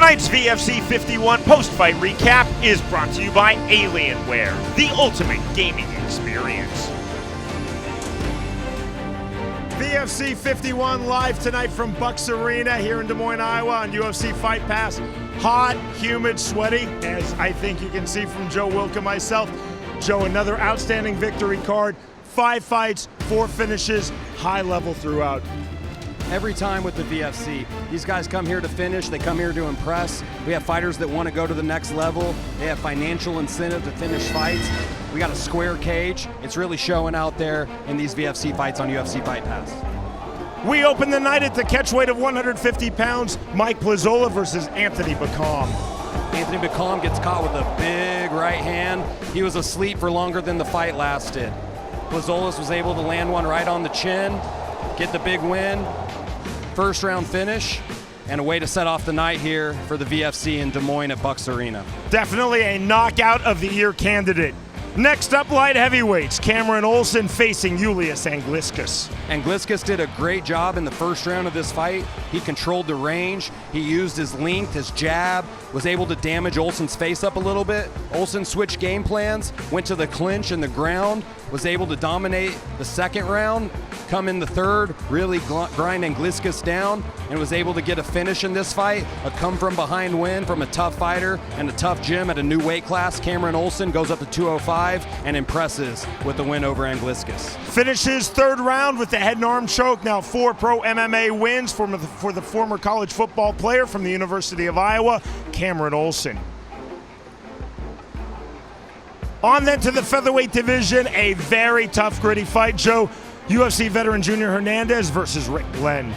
Tonight's VFC 51 post-fight recap is brought to you by Alienware, the ultimate gaming experience. VFC 51 live tonight from Buccaneer Arena here in Des Moines, Iowa on UFC Fight Pass. Hot, humid, sweaty, as I think you can see from Joe, Wilk, and myself. Joe, another outstanding victory card. 5 fights, 4 finishes, high level throughout. Every time with the VFC, these guys come here to finish, they come here to impress. We have fighters that want to go to the next level. They have financial incentive to finish fights. We got a square cage. It's really showing out there in these VFC fights on UFC Fight Pass. We open the night at the catchweight of 150 pounds, Mike Missoula versus Anthony Bacom. Anthony Bacom gets caught with a big right hand. He was asleep for longer than the fight lasted. Plazolis was able to land one right on the chin, get the big win. First round finish, and a way to set off the night here for the VFC in Des Moines at Buccaneer Arena. Definitely a knockout of the year candidate. Next up, light heavyweights, Cameron Olson facing Yulia and Angliscus did a great job in the first round of this fight. He controlled the range. He used his length, his jab, was able to damage Olson's face up a little bit. Olson switched game plans, went to the clinch and the ground, was able to dominate the second round, come in the third, really grind Angliscus down, and was able to get a finish in this fight. A come-from-behind win from a tough fighter and a tough gym at a new weight class. Cameron Olson goes up to 205 and impresses with the win over Angliscus. Finishes third round with the head and arm choke. Now 4 pro MMA wins for the former college football player from the University of Iowa, Cameron Olson. On then to the featherweight division, a very tough, gritty fight, Joe. UFC veteran Junior Hernandez versus Rick Lin.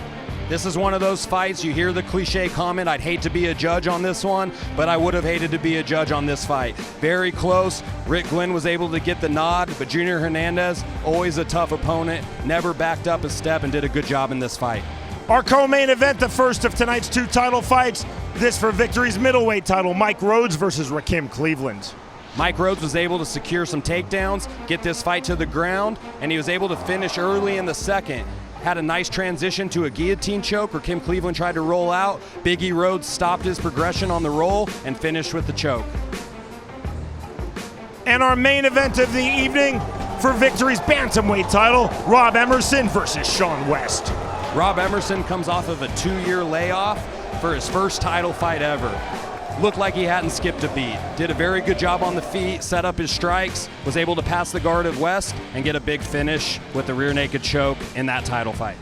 This is one of those fights, you hear the cliche comment, I'd hate to be a judge on this one, but I would have hated to be a judge on this fight. Very close. Rick Lin was able to get the nod, but Junior Hernandez, always a tough opponent, never backed up a step and did a good job in this fight. Our co-main event, the first of tonight's 2 title fights. This for Victory's middleweight title, Mike Rhodes versus Rakim Cleveland. Mike Rhodes was able to secure some takedowns, get this fight to the ground, and he was able to finish early in the second. Had a nice transition to a guillotine choke where Kim Cleveland tried to roll out. Biggie Rhodes stopped his progression on the roll and finished with the choke. And our main event of the evening for Victory's bantamweight title, Rob Emerson versus Shawn West. Rob Emerson comes off of a 2-year layoff for his first title fight ever. Looked like he hadn't skipped a beat. Did a very good job on the feet, set up his strikes, was able to pass the guard of West and get a big finish with the rear naked choke in that title fight.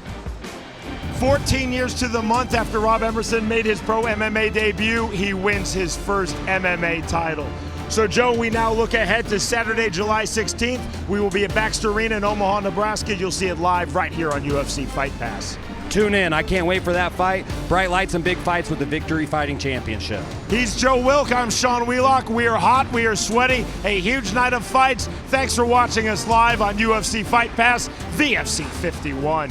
14 years to the month after Rob Emerson made his pro MMA debut, he wins his first MMA title. So Joe, we now look ahead to Saturday, July 16th. We will be at Buccaneer Arena in Omaha, Nebraska. You'll see it live right here on UFC Fight Pass. Tune in. I can't wait for that fight. Bright lights and big fights with the Victory Fighting Championship. He's Joe Wilk. I'm Shawn Wheelock. We are hot. We are sweaty. A huge night of fights. Thanks for watching us live on UFC Fight Pass, VFC 51.